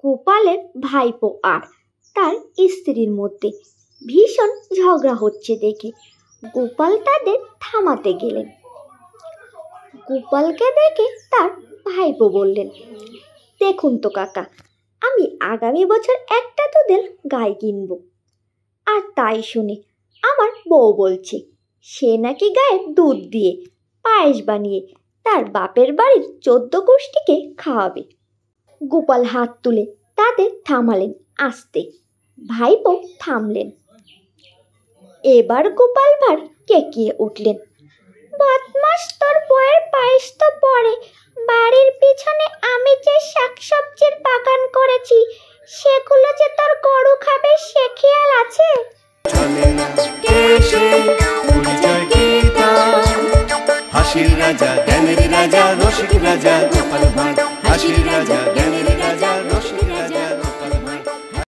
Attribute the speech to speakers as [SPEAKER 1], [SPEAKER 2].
[SPEAKER 1] গোপালের ভাইপো আর তার স্ত্রীর মধ্যে ভীষণ ঝগড়া হচ্ছে দেখে গোপাল তাদের থামাতে গেলেন। গোপালকে দেখে তার ভাইপো বললেন, দেখুন তো কাকা, আমি আগামী বছর একটা দুধের গাই কিনব, আর তাই শুনে আমার বউ বলছে সে নাকি গায়ের দুধ দিয়ে পায়েস বানিয়ে তার বাপের বাড়ির 14 গোষ্ঠীকে খাওয়াবে। গোপাল হাত তুলে তাদের থামালেন আস্তে। ভাইপো থামলেন। এবার গোপাল ভাঁড় কেকিয়ে উঠলেন, বদমাস, তোর বউয়ের পায়েস তো পরে বাড়ির পিছনে আমি যে শাকসবজির বাগান